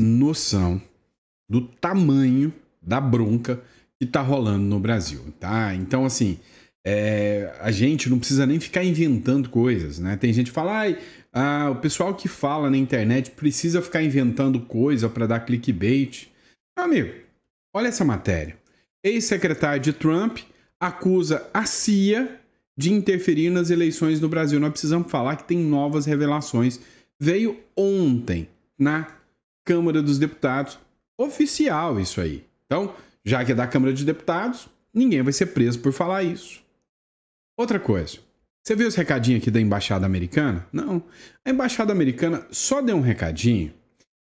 noção do tamanho da bronca que tá rolando no Brasil, tá? Então, assim, a gente não precisa nem ficar inventando coisas, né? Tem gente que fala, o pessoal que fala na internet precisa ficar inventando coisa para dar clickbait. Meu amigo, olha essa matéria. Ex-secretário de Trump acusa a CIA de interferir nas eleições no Brasil. Nós precisamos falar que tem novas revelações. Veio ontem na Câmara dos Deputados. Oficial isso aí. Então, já que é da Câmara dos Deputados, ninguém vai ser preso por falar isso. Outra coisa. Você viu os recadinhos aqui da Embaixada Americana? Não. A Embaixada Americana só deu um recadinho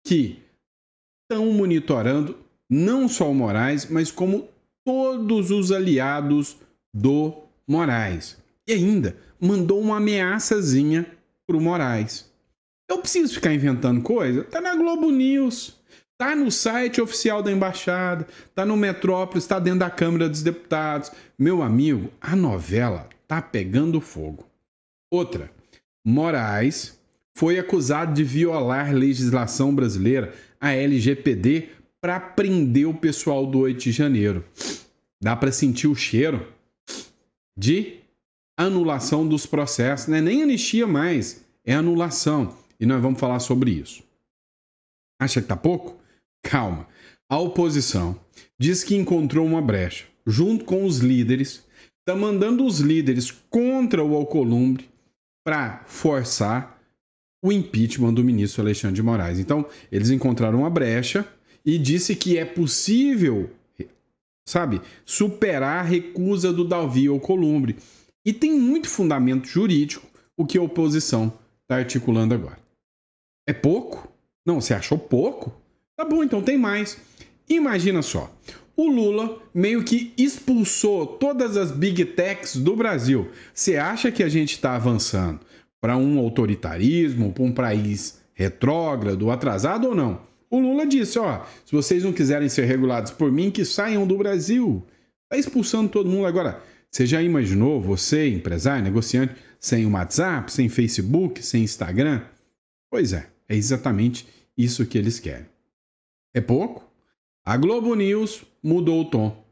que estão monitorando não só o Moraes, mas como todos os aliados do Moraes. E ainda mandou uma ameaçazinha pro Moraes. Eu preciso ficar inventando coisa? Tá na Globo News, tá no site oficial da Embaixada, tá no Metrópolis, tá dentro da Câmara dos Deputados. Meu amigo, a novela tá pegando fogo. Outra, Moraes foi acusado de violar legislação brasileira, a LGPD, para prender o pessoal do 8 de janeiro. Dá para sentir o cheiro de anulação dos processos, não é nem anistia mais, é anulação. E nós vamos falar sobre isso. Acha que tá pouco? Calma. A oposição diz que encontrou uma brecha. Junto com os líderes, está mandando os líderes contra o Alcolumbre para forçar o impeachment do ministro Alexandre de Moraes. Então, eles encontraram uma brecha e disse que é possível, superar a recusa do Davi Alcolumbre. E tem muito fundamento jurídico o que a oposição está articulando agora. É pouco? Não, você achou pouco? Tá bom, então tem mais. Imagina só, o Lula meio que expulsou todas as big techs do Brasil. Você acha que a gente está avançando para um autoritarismo, para um país retrógrado, atrasado ou não? O Lula disse, se vocês não quiserem ser regulados por mim, que saiam do Brasil. Está expulsando todo mundo agora. Você já imaginou, você, empresário, negociante, sem o WhatsApp, sem Facebook, sem Instagram? Pois é exatamente isso que eles querem. É pouco? A Globo News mudou o tom.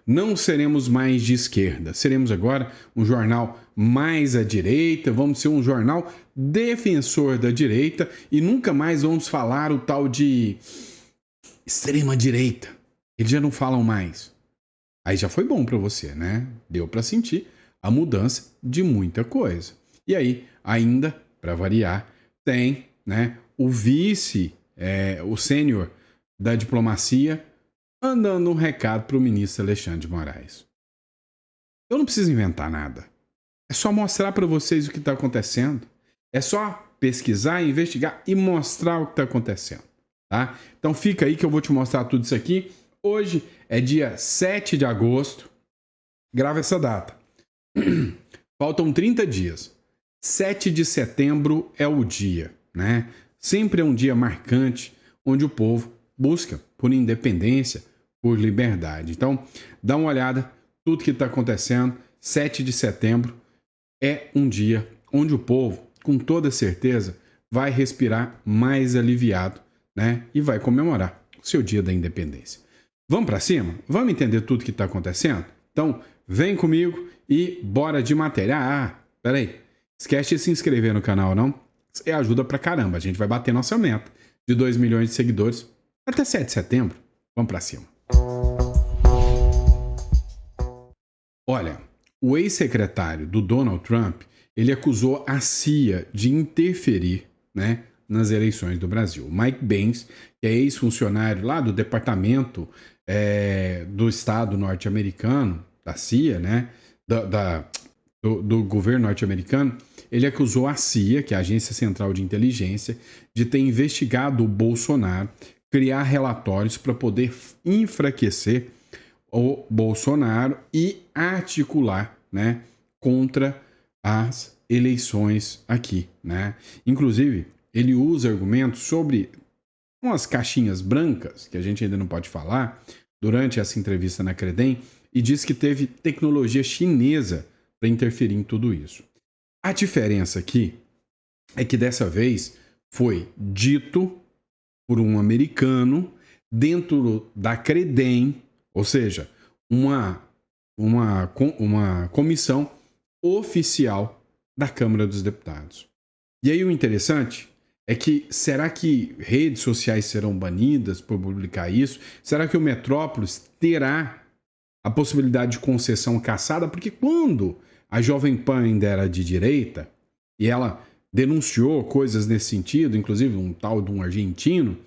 Não seremos mais de esquerda. Seremos agora um jornal mais à direita, vamos ser um jornal defensor da direita e nunca mais vamos falar o tal de extrema direita. Eles já não falam mais. Aí já foi bom para você, né? Deu para sentir a mudança de muita coisa. E aí, ainda, para variar, tem, né, o vice, o sênior da diplomacia, mandando um recado para o ministro Alexandre de Moraes. Eu não preciso inventar nada. É só mostrar para vocês o que está acontecendo. É só pesquisar, investigar e mostrar o que está acontecendo. Tá? Então fica aí que eu vou te mostrar tudo isso aqui. Hoje é dia 7 de agosto. Grava essa data. Faltam 30 dias. 7 de setembro é o dia, né? Sempre é um dia marcante onde o povo busca por independência, por liberdade. Então, dá uma olhada, tudo que está acontecendo. 7 de setembro é um dia onde o povo, com toda certeza, vai respirar mais aliviado, né? E vai comemorar o seu dia da independência. Vamos para cima? Vamos entender tudo que está acontecendo? Então, vem comigo e bora de matéria. Peraí. Esquece de se inscrever no canal, não? Isso ajuda pra caramba. A gente vai bater nossa meta de 2 milhões de seguidores até 7 de setembro. Vamos pra cima. Olha, o ex-secretário do Donald Trump, ele acusou a CIA de interferir, né, nas eleições do Brasil. Mike Pence, que é ex-funcionário lá do departamento do Estado norte-americano, da CIA, né, do governo norte-americano, ele acusou a CIA, que é a Agência Central de Inteligência, de ter investigado o Bolsonaro, criar relatórios para poder enfraquecer o Bolsonaro e articular, né, contra as eleições aqui, né? Inclusive, ele usa argumentos sobre umas caixinhas brancas, que a gente ainda não pode falar, durante essa entrevista na Credem, e diz que teve tecnologia chinesa para interferir em tudo isso. A diferença aqui é que dessa vez foi dito por um americano dentro da Credem, ou seja, uma comissão oficial da Câmara dos Deputados. E aí o interessante é que, será que redes sociais serão banidas por publicar isso? Será que o Metrópolis terá a possibilidade de concessão cassada? Porque quando a Jovem Pan ainda era de direita, e ela denunciou coisas nesse sentido, inclusive um tal de um argentino,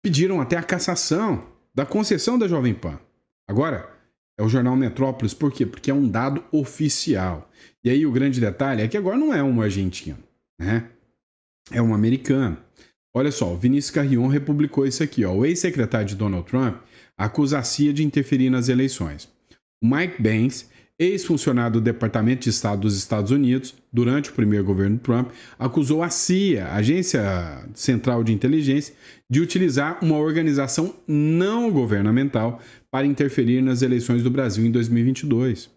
pediram até a cassação da concessão da Jovem Pan. Agora, é o jornal Metrópolis, por quê? Porque é um dado oficial. E aí o grande detalhe é que agora não é um argentino, né? É um americano. Olha só, o Vinícius Carrion republicou isso aqui, ó. O ex-secretário de Donald Trump acusa a CIA de interferir nas eleições. O Mike Pence, ex-funcionário do Departamento de Estado dos Estados Unidos, durante o primeiro governo Trump, acusou a CIA, a Agência Central de Inteligência, de utilizar uma organização não governamental para interferir nas eleições do Brasil em 2022.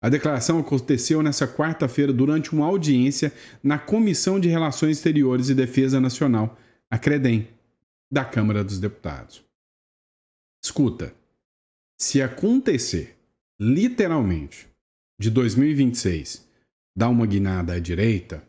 A declaração aconteceu nesta quarta-feira durante uma audiência na Comissão de Relações Exteriores e Defesa Nacional, a CREDEM, da Câmara dos Deputados. Escuta, se acontecer, literalmente, de 2026, dar uma guinada à direita,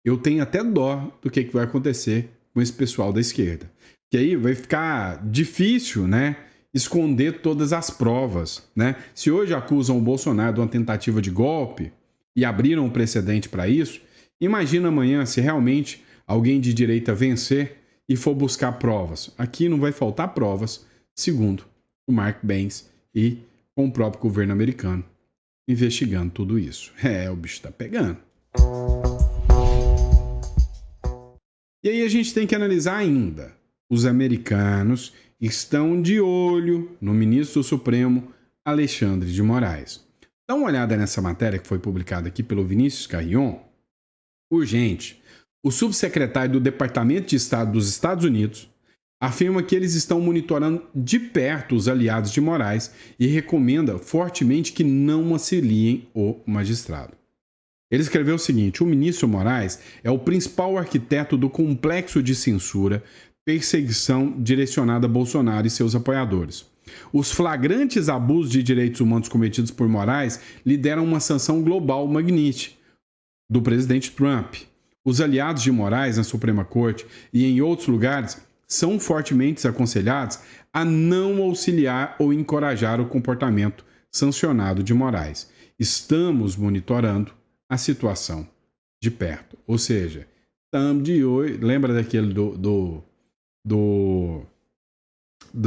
eu tenho até dó do que vai acontecer com esse pessoal da esquerda. Que aí vai ficar difícil, né, esconder todas as provas, né? Se hoje acusam o Bolsonaro de uma tentativa de golpe e abriram um precedente para isso, imagina amanhã se realmente alguém de direita vencer e for buscar provas. Aqui não vai faltar provas, segundo o Mark Pence e com o próprio governo americano investigando tudo isso. O bicho tá pegando. E aí a gente tem que analisar ainda. Os americanos estão de olho no ministro do Supremo, Alexandre de Moraes. Dá uma olhada nessa matéria que foi publicada aqui pelo Vinícius Carrion. Urgente. O subsecretário do Departamento de Estado dos Estados Unidos afirma que eles estão monitorando de perto os aliados de Moraes e recomenda fortemente que não auxiliem o magistrado. Ele escreveu o seguinte: o ministro Moraes é o principal arquiteto do complexo de censura, perseguição direcionada a Bolsonaro e seus apoiadores. Os flagrantes abusos de direitos humanos cometidos por Moraes lideram uma sanção global Magnitsky do presidente Trump. Os aliados de Moraes na Suprema Corte e em outros lugares são fortemente aconselhados a não auxiliar ou encorajar o comportamento sancionado de Moraes. Estamos monitorando a situação de perto. Ou seja, estamos de olho. Lembra daquele do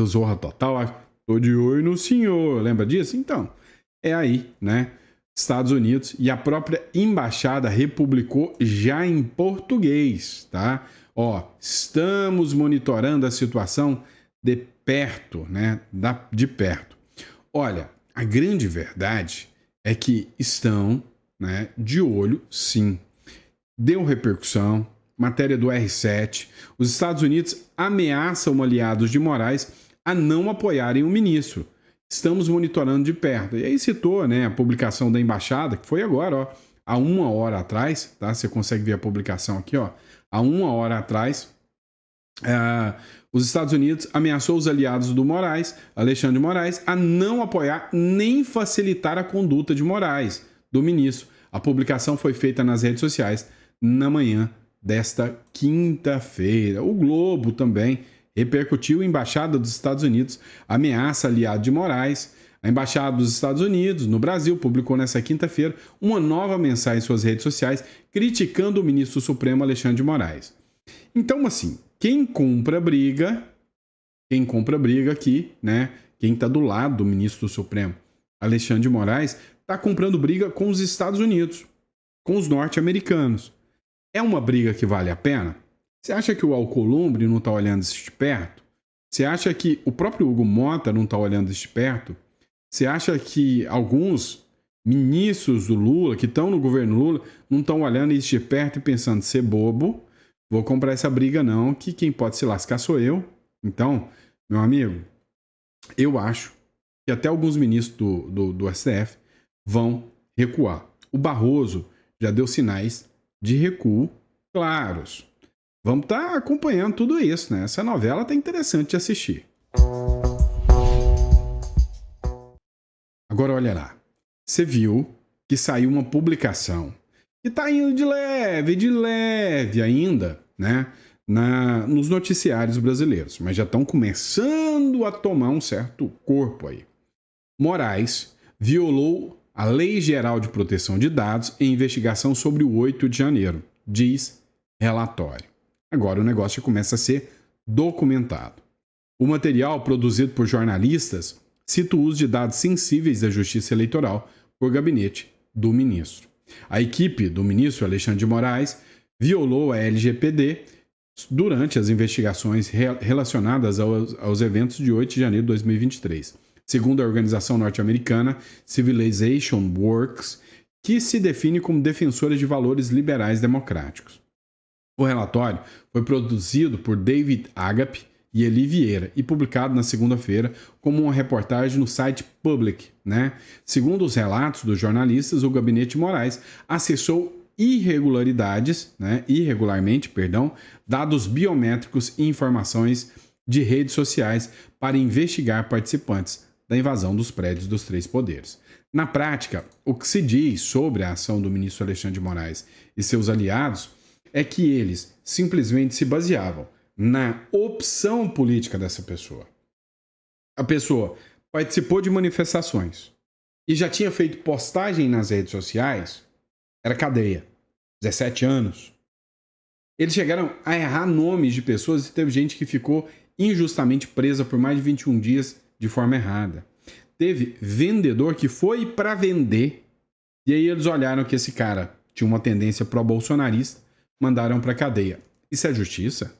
Zorra Total? Tô de olho no senhor. Lembra disso? Então, é aí, né? Estados Unidos e a própria embaixada republicou já em português, tá? Ó, estamos monitorando a situação de perto, né? De perto. Olha, a grande verdade é que estão, né, de olho, sim. Deu repercussão, matéria do R7. Os Estados Unidos ameaçam aliados de Moraes a não apoiarem o ministro. Estamos monitorando de perto. E aí citou, né, a publicação da embaixada, que foi agora, ó, há 1 hora atrás, tá? Você consegue ver a publicação aqui, ó. Há 1 hora atrás, os Estados Unidos ameaçou os aliados do Moraes, Alexandre de Moraes, a não apoiar nem facilitar a conduta de Moraes, do ministro. A publicação foi feita nas redes sociais na manhã desta quinta-feira. O Globo também repercutiu: a Embaixada dos Estados Unidos ameaça aliado de Moraes. A Embaixada dos Estados Unidos no Brasil publicou nesta quinta-feira uma nova mensagem em suas redes sociais criticando o ministro Supremo Alexandre de Moraes. Então, assim, quem compra briga aqui, né? Quem está do lado do ministro do Supremo Alexandre de Moraes está comprando briga com os Estados Unidos, com os norte-americanos. É uma briga que vale a pena? Você acha que o Alcolumbre não está olhando isso de perto? Você acha que o próprio Hugo Mota não está olhando isso de perto? Você acha que alguns ministros do Lula, que estão no governo Lula, não estão olhando isso de perto e pensando: ser bobo, vou comprar essa briga não, que quem pode se lascar sou eu? Então, meu amigo, eu acho que até alguns ministros do STF vão recuar. O Barroso já deu sinais de recuo claros. vamos estar acompanhando tudo isso, né? Essa novela tá interessante de assistir. Agora olha lá. Você viu que saiu uma publicação que tá indo de leve ainda, né? Nos noticiários brasileiros, mas já estão começando a tomar um certo corpo aí. Moraes violou a Lei Geral de Proteção de Dados em investigação sobre o 8 de janeiro, diz relatório. Agora o negócio começa a ser documentado. O material produzido por jornalistas cita o uso de dados sensíveis da Justiça Eleitoral por gabinete do ministro. A equipe do ministro Alexandre de Moraes violou a LGPD durante as investigações relacionadas aos eventos de 8 de janeiro de 2023, segundo a organização norte-americana Civilization Works, que se define como defensora de valores liberais democráticos. O relatório foi produzido por David Agape e Eli Vieira e publicado na segunda-feira como uma reportagem no site Public, né? Segundo os relatos dos jornalistas, o gabinete de Moraes acessou irregularmente, dados biométricos e informações de redes sociais para investigar participantes da invasão dos prédios dos três poderes. Na prática, o que se diz sobre a ação do ministro Alexandre de Moraes e seus aliados é que eles simplesmente se baseavam na opção política dessa pessoa. A pessoa participou de manifestações e já tinha feito postagem nas redes sociais, era cadeia. 17 anos. Eles chegaram a errar nomes de pessoas e teve gente que ficou injustamente presa por mais de 21 dias de forma errada. Teve vendedor que foi para vender e aí eles olharam que esse cara tinha uma tendência pró-bolsonarista, mandaram para cadeia. Isso é justiça?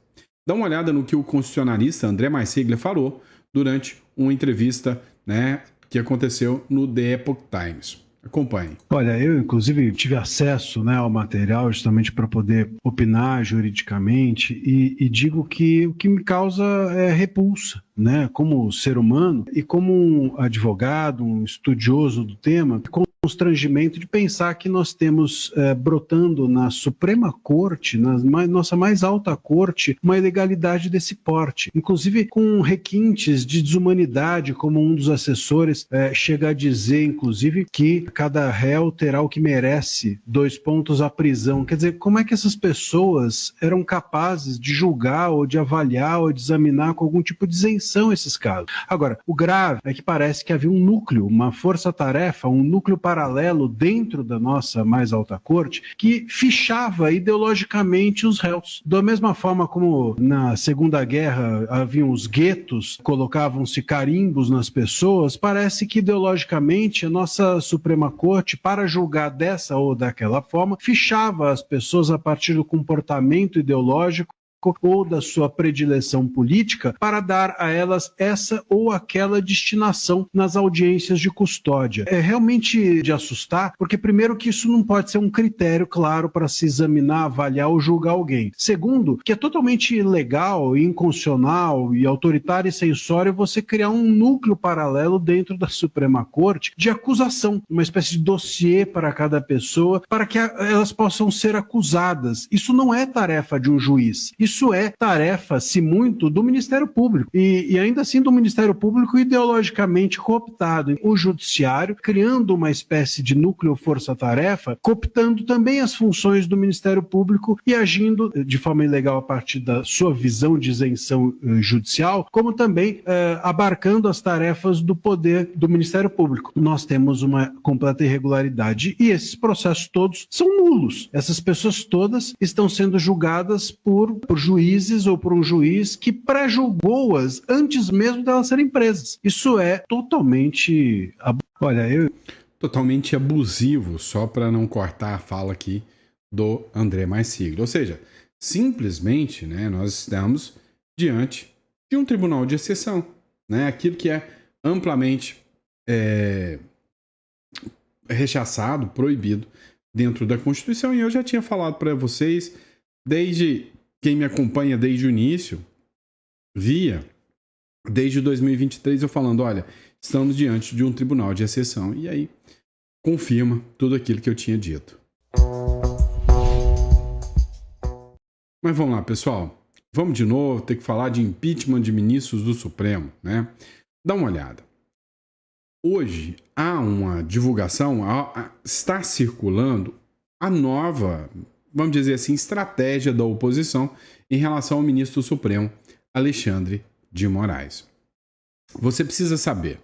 Dá uma olhada no que o constitucionalista André Marceglia falou durante uma entrevista, né, que aconteceu no The Epoch Times. Acompanhe. Olha, eu inclusive tive acesso, né, ao material justamente para poder opinar juridicamente e digo que o que me causa é repulsa, né, como ser humano e como um advogado, um estudioso do tema, constrangimento de pensar que nós temos brotando na Suprema Corte, nossa mais alta corte, uma ilegalidade desse porte, inclusive com requintes de desumanidade, como um dos assessores chega a dizer, inclusive, que cada réu terá o que merece, 2 pontos à prisão. Quer dizer, como é que essas pessoas eram capazes de julgar ou de avaliar ou de examinar com algum tipo de isenção esses casos? Agora, o grave é que parece que havia um núcleo, uma força-tarefa, um núcleo paralelo dentro da nossa mais alta corte que fichava ideologicamente os réus. Da mesma forma como na Segunda Guerra haviam os guetos, colocavam-se carimbos nas pessoas, parece que ideologicamente a nossa Suprema Corte, para julgar dessa ou daquela forma, fichava as pessoas a partir do comportamento ideológico ou da sua predileção política para dar a elas essa ou aquela destinação nas audiências de custódia. É realmente de assustar, porque primeiro que isso não pode ser um critério claro para se examinar, avaliar ou julgar alguém. Segundo, que é totalmente ilegal, inconstitucional e autoritário e censório você criar um núcleo paralelo dentro da Suprema Corte de acusação, uma espécie de dossiê para cada pessoa, para que elas possam ser acusadas. Isso não é tarefa de um juiz. Isso é tarefa, se muito, do Ministério Público. E ainda assim do Ministério Público ideologicamente cooptado. O Judiciário, criando uma espécie de núcleo força-tarefa, cooptando também as funções do Ministério Público e agindo de forma ilegal a partir da sua visão de isenção judicial, como também abarcando as tarefas do poder do Ministério Público. Nós temos uma completa irregularidade e esses processos todos são nulos. Essas pessoas todas estão sendo julgadas por juízes ou por um juiz que pré-julgou-as antes mesmo delas serem presas. Isso é totalmente... Totalmente abusivo, só para não cortar a fala aqui do André Marceglia. Ou seja, simplesmente, né, nós estamos diante de um tribunal de exceção, né, aquilo que é amplamente rechaçado, proibido dentro da Constituição. E eu já tinha falado para vocês, desde quem me acompanha desde o início, desde 2023 eu falando, olha, estamos diante de um tribunal de exceção. E aí confirma tudo aquilo que eu tinha dito. Mas vamos lá, pessoal. Vamos de novo ter que falar de impeachment de ministros do Supremo, né? Dá uma olhada. Hoje há uma divulgação, está circulando a nova, vamos dizer assim, estratégia da oposição em relação ao ministro do Supremo, Alexandre de Moraes. Você precisa saber,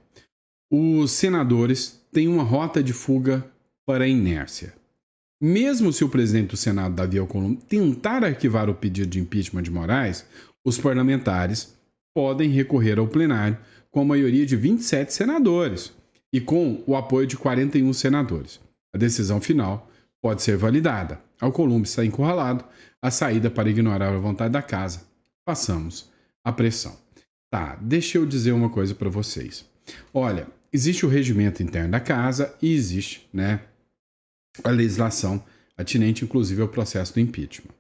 os senadores têm uma rota de fuga para a inércia. Mesmo se o presidente do Senado, Davi Alcolumbre, tentar arquivar o pedido de impeachment de Moraes, os parlamentares podem recorrer ao plenário com a maioria de 27 senadores e com o apoio de 41 senadores. A decisão final pode ser validada. Alcolumbre está encurralado, a saída para ignorar a vontade da casa. Passamos a pressão. Tá, deixa eu dizer uma coisa para vocês. Olha, existe o regimento interno da casa e existe, né, a legislação atinente, inclusive, ao processo do impeachment.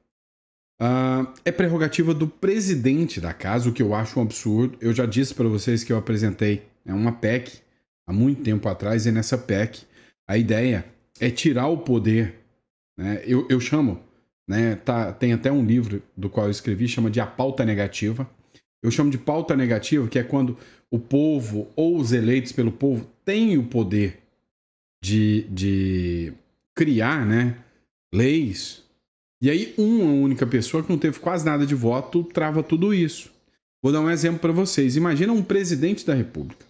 É prerrogativa do presidente da casa, o que eu acho um absurdo. Eu já disse para vocês que eu apresentei uma PEC há muito tempo atrás, e nessa PEC a ideia é tirar o poder, né? Eu chamo, né, tem até um livro do qual eu escrevi, chama de A Pauta Negativa. Eu chamo de pauta negativa, que é quando o povo ou os eleitos pelo povo têm o poder de criar, né, leis, e aí uma única pessoa que não teve quase nada de voto trava tudo isso. Vou dar um exemplo para vocês. Imagina um presidente da República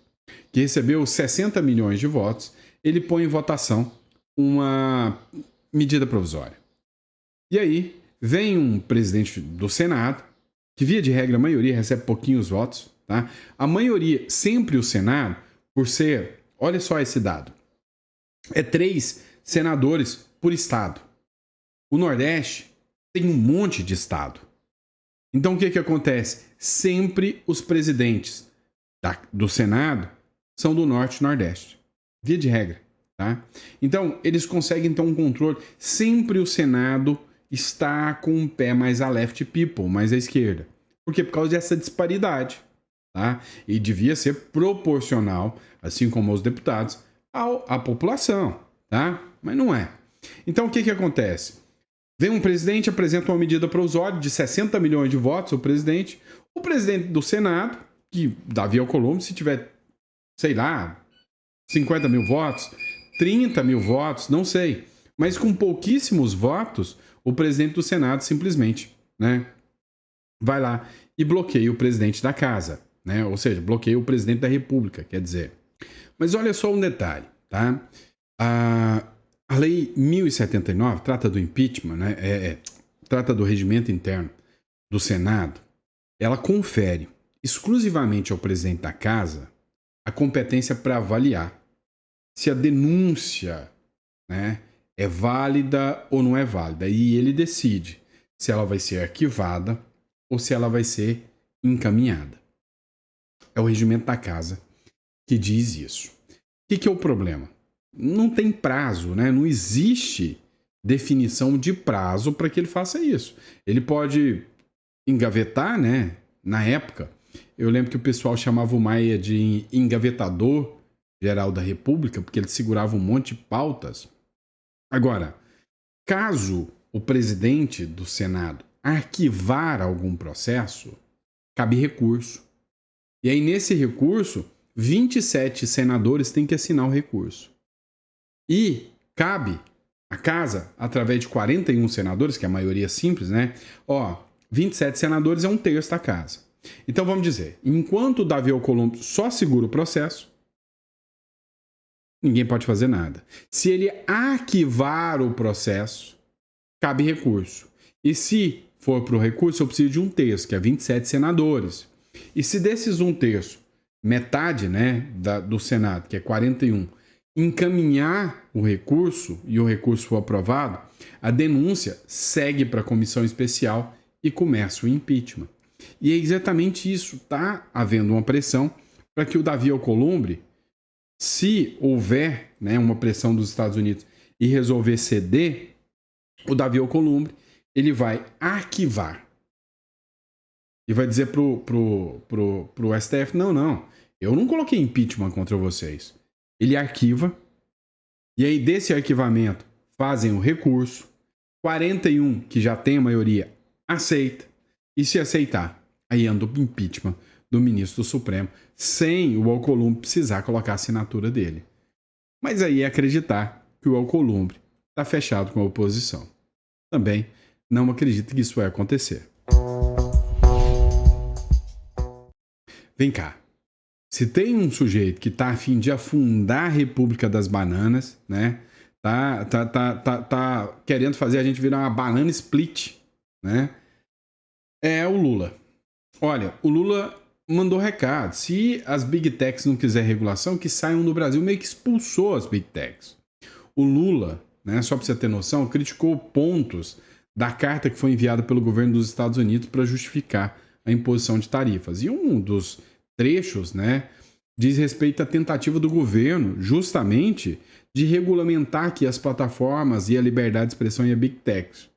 que recebeu 60 milhões de votos, ele põe em votação uma medida provisória. E aí vem um presidente do Senado, que via de regra a maioria recebe pouquinhos votos, tá? A maioria, sempre o Senado, por ser, olha só esse dado, é 3 senadores por estado. O Nordeste tem um monte de estado. Então o que acontece? Sempre os presidentes do Senado são do Norte e Nordeste. Via de regra, tá? Então eles conseguem ter um controle. Sempre o Senado está com um pé mais a left people, mais à esquerda. Por quê? Por causa dessa disparidade, tá? E devia ser proporcional, assim como aos deputados, à população, tá? Mas não é. Então o que acontece? Vem um presidente, apresenta uma medida provisória de 60 milhões de votos, o presidente do Senado, que Davi Alcolumbre, se tiver, sei lá, 50 mil votos, 30 mil votos, não sei, mas com pouquíssimos votos, o presidente do Senado simplesmente, né, vai lá e bloqueia o presidente da casa, né, ou seja, bloqueia o presidente da República, quer dizer. Mas olha só um detalhe, tá? A Lei 1079 trata do impeachment, né? Trata do regimento interno do Senado. Ela confere exclusivamente ao presidente da casa a competência para avaliar se a denúncia, né, é válida ou não é válida. E ele decide se ela vai ser arquivada ou se ela vai ser encaminhada. É o regimento da casa que diz isso. O que é o problema? Não tem prazo, né? Não existe definição de prazo para que ele faça isso. Ele pode engavetar, né? Na época, eu lembro que o pessoal chamava o Maia de engavetador geral da República, porque ele segurava um monte de pautas. Agora, caso o presidente do Senado arquivar algum processo, cabe recurso. E aí, nesse recurso, 27 senadores têm que assinar o recurso. E cabe à casa, através de 41 senadores, que é a maioria simples, né? 27 senadores é 1/3 da casa. Então vamos dizer, enquanto o Davi Alcolumbre só segura o processo, ninguém pode fazer nada. Se ele arquivar o processo, cabe recurso. E se for para o recurso, eu preciso de 1/3, que é 27 senadores. E se desses 1/3, metade, né, do Senado, que é 41, encaminhar o recurso e o recurso for aprovado, a denúncia segue para a comissão especial e começa o impeachment. E é exatamente isso. Está havendo uma pressão para que o Davi Alcolumbre, se houver, né, uma pressão dos Estados Unidos e resolver ceder, o Davi Alcolumbre ele vai arquivar e vai dizer pro STF, não, eu não coloquei impeachment contra vocês. Ele arquiva, e aí desse arquivamento fazem o recurso, 41, que já tem a maioria, aceita. E se aceitar, aí anda o impeachment do ministro do Supremo, sem o Alcolumbre precisar colocar a assinatura dele. Mas aí é acreditar que o Alcolumbre está fechado com a oposição. Também não acredito que isso vai acontecer. Vem cá. Se tem um sujeito que está a fim de afundar a República das Bananas, né? Tá querendo fazer a gente virar uma banana split, né? É o Lula. Olha, o Lula mandou recado. Se as Big Techs não quiserem regulação, que saiam do Brasil. Meio que expulsou as Big Techs. O Lula, né, só para você ter noção, criticou pontos da carta que foi enviada pelo governo dos Estados Unidos para justificar a imposição de tarifas. E um dos trechos, né, diz respeito à tentativa do governo, justamente, de regulamentar aqui as plataformas e a liberdade de expressão e a Big Techs.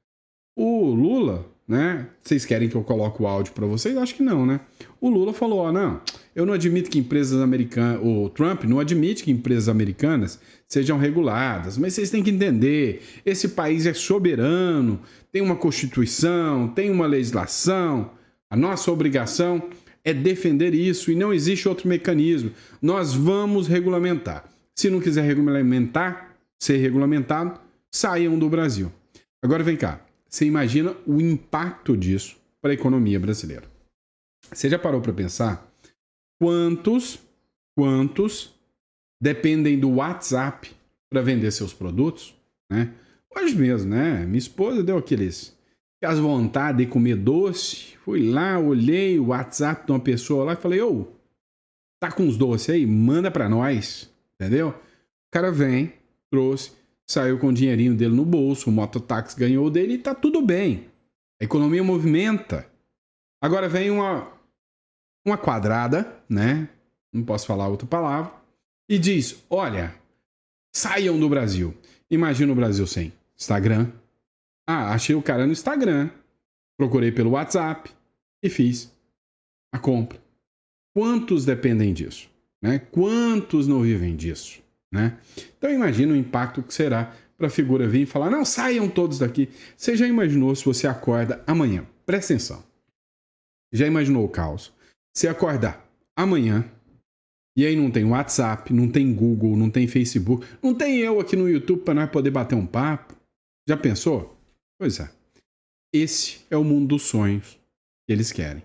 O Lula, né? Vocês querem que eu coloque o áudio para vocês? Acho que não, né? O Lula falou, ó, não, eu não admito que empresas americanas, o Trump não admite que empresas americanas sejam reguladas, mas vocês têm que entender, esse país é soberano, tem uma constituição, tem uma legislação, a nossa obrigação é defender isso e não existe outro mecanismo. Nós vamos regulamentar. Se não quiser ser regulamentado, saiam do Brasil. Agora vem cá. Você imagina o impacto disso para a economia brasileira. Você já parou para pensar quantos dependem do WhatsApp para vender seus produtos? Né? Hoje mesmo, né? Minha esposa deu aquelas vontade de comer doce. Fui lá, olhei o WhatsApp de uma pessoa lá e falei, ô, tá com uns doces aí? Manda para nós, entendeu? O cara vem, trouxe, saiu com o dinheirinho dele no bolso, o mototáxi ganhou dele e tá tudo bem. A economia movimenta. Agora vem uma quadrada, né? Não posso falar outra palavra. E diz, olha, saiam do Brasil. Imagina o Brasil sem Instagram. Ah, achei o cara no Instagram. Procurei pelo WhatsApp e fiz a compra. Quantos dependem disso? Né? Quantos não vivem disso? Né? Então imagina o impacto que será para a figura vir e falar, não, saiam todos daqui. Você já imaginou se você acorda amanhã? Presta atenção. Já imaginou o caos? Se acordar amanhã e aí não tem WhatsApp, não tem Google, não tem Facebook, não tem eu aqui no YouTube para nós poder bater um papo? Já pensou? Pois é. Esse é o mundo dos sonhos que eles querem.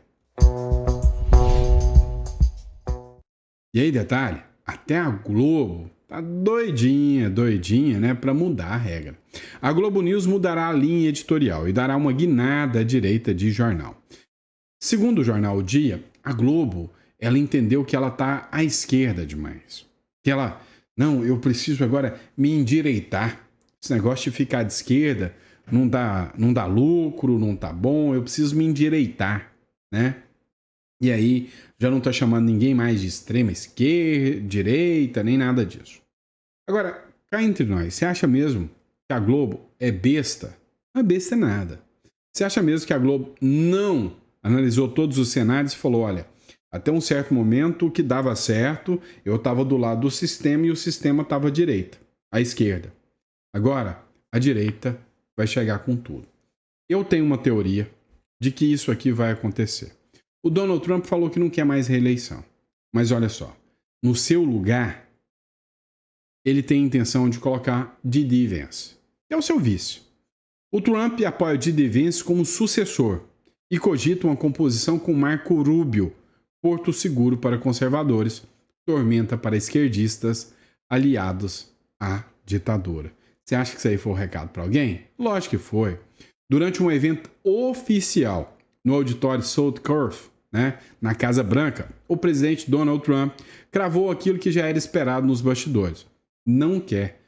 E aí, detalhe, até a Globo tá doidinha, né, para mudar a regra. A Globo News mudará a linha editorial e dará uma guinada à direita de jornal. Segundo o jornal O Dia, a Globo, ela entendeu que ela tá à esquerda demais. Que ela, não, eu preciso agora me endireitar. Esse negócio de ficar de esquerda não dá lucro, não tá bom, eu preciso me endireitar, né? E aí, já não tá chamando ninguém mais de extrema esquerda, direita, nem nada disso. Agora, cá entre nós, você acha mesmo que a Globo é besta? Não é besta nada. Você acha mesmo que a Globo não analisou todos os cenários e falou, olha, até um certo momento o que dava certo, eu estava do lado do sistema e o sistema estava à direita, à esquerda. Agora, a direita vai chegar com tudo. Eu tenho uma teoria de que isso aqui vai acontecer. O Donald Trump falou que não quer mais reeleição. Mas olha só, no seu lugar, ele tem a intenção de colocar J.D. Vance, que é o seu vice. O Trump apoia J.D. Vance como sucessor e cogita uma composição com Marco Rubio, porto seguro para conservadores, tormenta para esquerdistas, aliados à ditadura. Você acha que isso aí foi um recado para alguém? Lógico que foi. Durante um evento oficial no auditório South Curve, né, na Casa Branca, o presidente Donald Trump cravou aquilo que já era esperado nos bastidores. Não quer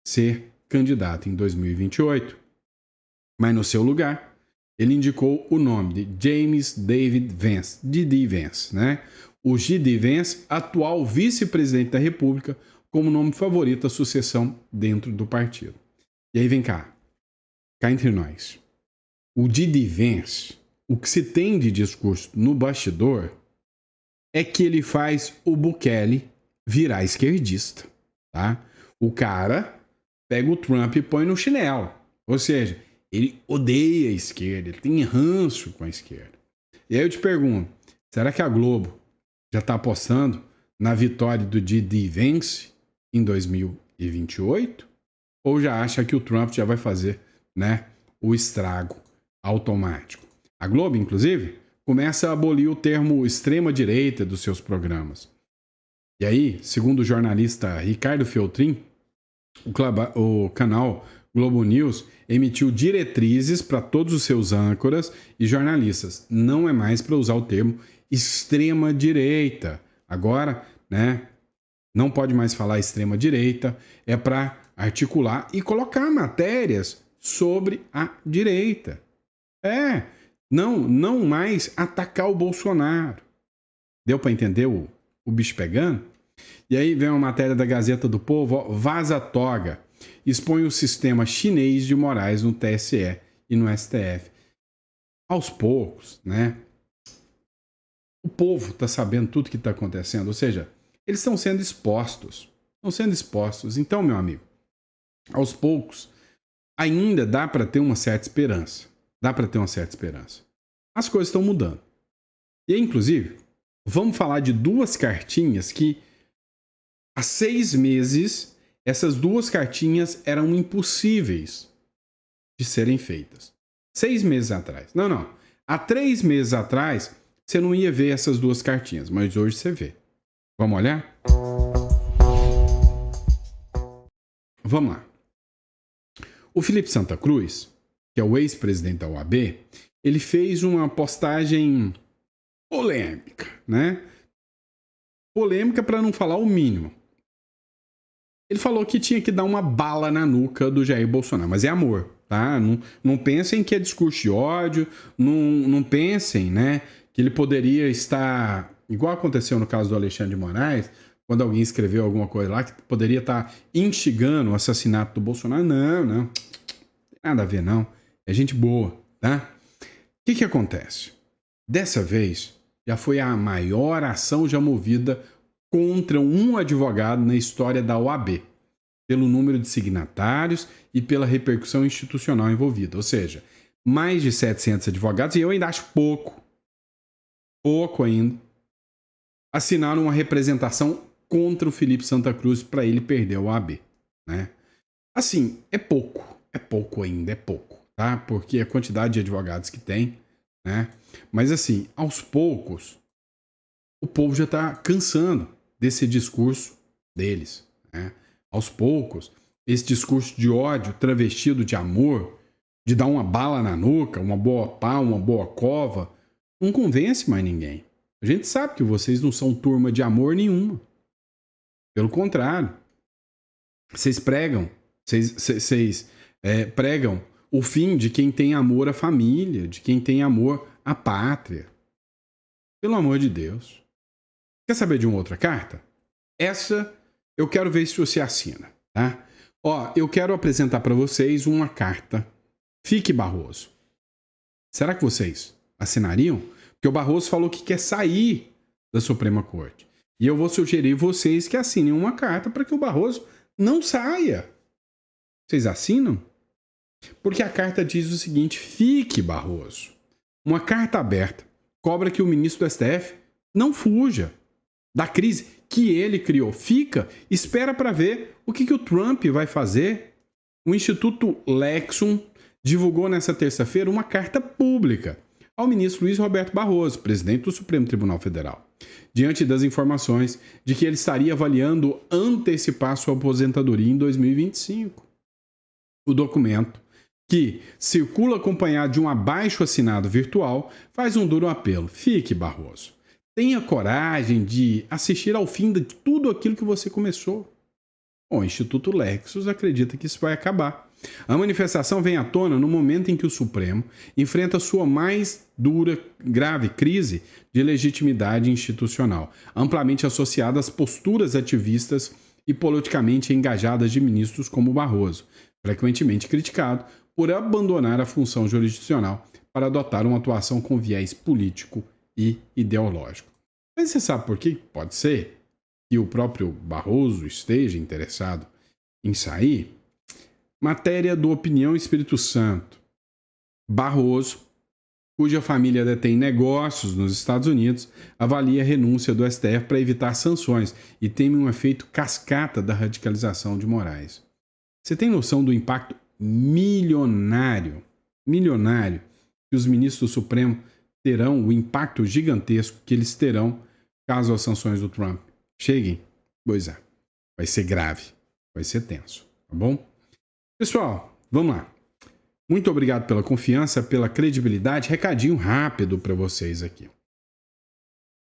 ser candidato em 2028. Mas no seu lugar, ele indicou o nome de James David Vance, J.D. Vance, né? O J.D. Vance, atual vice-presidente da República, como nome favorito à sucessão dentro do partido. E aí vem cá entre nós. O J.D. Vance, o que se tem de discurso no bastidor é que ele faz o Bukele virar esquerdista, tá? O cara pega o Trump e põe no chinelo. Ou seja, Ele odeia a esquerda, ele tem ranço com a esquerda. E aí eu te pergunto, será que a Globo já está apostando na vitória do Didi Vence em 2028? Ou já acha que o Trump já vai fazer, né, o estrago automático? A Globo, inclusive, começa a abolir o termo extrema-direita dos seus programas. E aí, segundo o jornalista Ricardo Feltrin, o canal Globo News emitiu diretrizes para todos os seus âncoras e jornalistas. Não é mais para usar o termo extrema-direita. Agora, né, não pode mais falar extrema-direita, é para articular e colocar matérias sobre a direita. Não mais atacar o Bolsonaro. Deu para entender o bicho pegando? E aí vem uma matéria da Gazeta do Povo, ó, vaza toga, expõe o sistema chinês de morais no TSE e no STF. Aos poucos, né? O povo está sabendo tudo que está acontecendo, ou seja, eles estão sendo expostos. Estão sendo expostos. Então, meu amigo, aos poucos, ainda dá para ter uma certa esperança. Dá para ter uma certa esperança. As coisas estão mudando. E aí, inclusive, vamos falar de duas cartinhas que há 6 meses, essas duas cartinhas eram impossíveis de serem feitas. 6 meses atrás. Não. Há 3 meses atrás, você não ia ver essas duas cartinhas, mas hoje você vê. Vamos olhar? Vamos lá. O Felipe Santa Cruz, que é o ex-presidente da OAB, ele fez uma postagem polêmica, né? Polêmica para não falar o mínimo. Ele falou que tinha que dar uma bala na nuca do Jair Bolsonaro, mas é amor, tá? Não pensem que é discurso de ódio, não pensem, né, que ele poderia estar, igual aconteceu no caso do Alexandre de Moraes, quando alguém escreveu alguma coisa lá, que poderia estar instigando o assassinato do Bolsonaro. Não tem nada a ver, não. É gente boa, tá? O que acontece? Dessa vez, já foi a maior ação já movida contra um advogado na história da OAB, pelo número de signatários e pela repercussão institucional envolvida. Ou seja, mais de 700 advogados, e eu ainda acho pouco ainda, assinaram uma representação contra o Felipe Santa Cruz para ele perder a OAB, né? Assim, é pouco ainda, tá? Porque a quantidade de advogados que tem, né? Mas assim, aos poucos, o povo já está cansando desse discurso deles, né? Aos poucos, esse discurso de ódio travestido de amor, de dar uma bala na nuca, uma boa pá, uma boa cova, não convence mais ninguém. A gente sabe que vocês não são turma de amor nenhuma. Pelo contrário, vocês pregam o fim de quem tem amor à família, de quem tem amor à pátria. Pelo amor de Deus. Quer saber de uma outra carta? Essa eu quero ver se você assina, tá? Ó, eu quero apresentar para vocês uma carta. Fique Barroso. Será que vocês assinariam? Porque o Barroso falou que quer sair da Suprema Corte. E eu vou sugerir vocês que assinem uma carta para que o Barroso não saia. Vocês assinam? Porque a carta diz o seguinte: fique Barroso. Uma carta aberta cobra que o ministro do STF não fuja da crise que ele criou. Fica, espera para ver o que o Trump vai fazer. O Instituto Lexum divulgou nesta terça-feira uma carta pública ao ministro Luiz Roberto Barroso, presidente do Supremo Tribunal Federal, diante das informações de que ele estaria avaliando antecipar sua aposentadoria em 2025. O documento, que circula acompanhado de um abaixo-assinado virtual, faz um duro apelo. Fique, Barroso. Tenha coragem de assistir ao fim de tudo aquilo que você começou. Bom, o Instituto Lexus acredita que isso vai acabar. A manifestação vem à tona no momento em que o Supremo enfrenta sua mais dura, grave crise de legitimidade institucional, amplamente associada às posturas ativistas e politicamente engajadas de ministros como Barroso, frequentemente criticado por abandonar a função jurisdicional para adotar uma atuação com viés político e ideológico. Mas você sabe por quê? Pode ser que o próprio Barroso esteja interessado em sair? Matéria do Opinião Espírito Santo. Barroso, cuja família detém negócios nos Estados Unidos, avalia a renúncia do STF para evitar sanções e teme um efeito cascata da radicalização de Moraes. Você tem noção do impacto milionário que os ministros do Supremo terão, o impacto gigantesco que eles terão caso as sanções do Trump cheguem? Pois é, vai ser grave, vai ser tenso, tá bom? Pessoal, vamos lá. Muito obrigado pela confiança, pela credibilidade. Recadinho rápido para vocês aqui.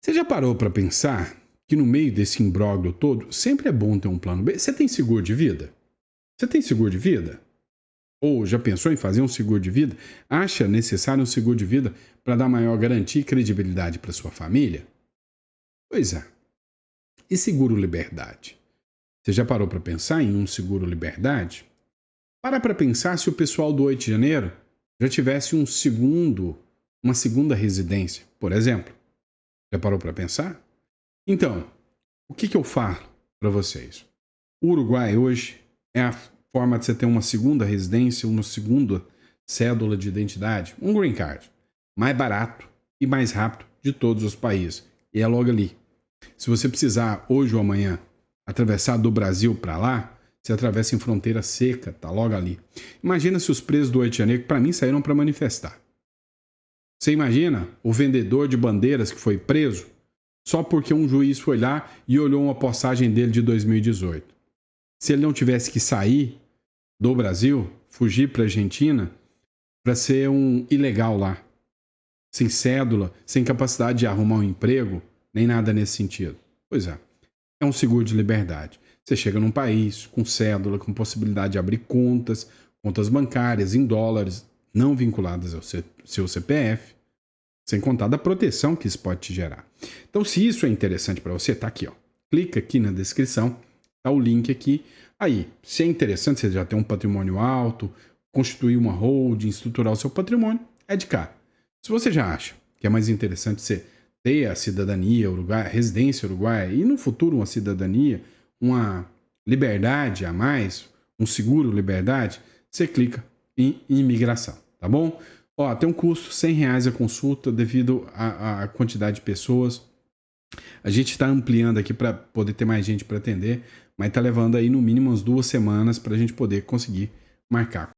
Você já parou para pensar que no meio desse imbróglio todo, sempre é bom ter um plano B? Você tem seguro de vida? Você tem seguro de vida? Ou já pensou em fazer um seguro de vida? Acha necessário um seguro de vida para dar maior garantia e credibilidade para sua família? Pois é. E seguro liberdade? Você já parou para pensar em um seguro liberdade? Para pensar se o pessoal do 8 de janeiro já tivesse uma segunda residência, por exemplo. Já parou para pensar? Então, o que eu falo para vocês? O Uruguai hoje é a forma de você ter uma segunda residência, uma segunda cédula de identidade, um green card, mais barato e mais rápido de todos os países. E é logo ali. Se você precisar hoje ou amanhã atravessar do Brasil para lá, você atravessa em fronteira seca, tá logo ali. Imagina se os presos do 8 de janeiro, para mim, saíram para manifestar. Você imagina o vendedor de bandeiras que foi preso só porque um juiz foi lá e olhou uma postagem dele de 2018. Se ele não tivesse que sair do Brasil, fugir para a Argentina, para ser um ilegal lá, sem cédula, sem capacidade de arrumar um emprego, nem nada nesse sentido. Pois é, é um seguro de liberdade. Você chega num país com cédula, com possibilidade de abrir contas bancárias em dólares, não vinculadas ao seu CPF, sem contar da proteção que isso pode te gerar. Então, se isso é interessante para você, tá aqui, ó. Clica aqui na descrição, tá o link aqui. Aí, se é interessante, você já tem um patrimônio alto, constituir uma holding, estruturar o seu patrimônio, é de cá. Se você já acha que é mais interessante você ter a cidadania uruguaia, residência uruguaia e no futuro uma cidadania, uma liberdade a mais, um seguro liberdade, você clica em imigração, tá bom? Ó, tem um custo R$100 a consulta devido à quantidade de pessoas. A gente está ampliando aqui para poder ter mais gente para atender, mas está levando aí no mínimo umas 2 semanas para a gente poder conseguir marcar.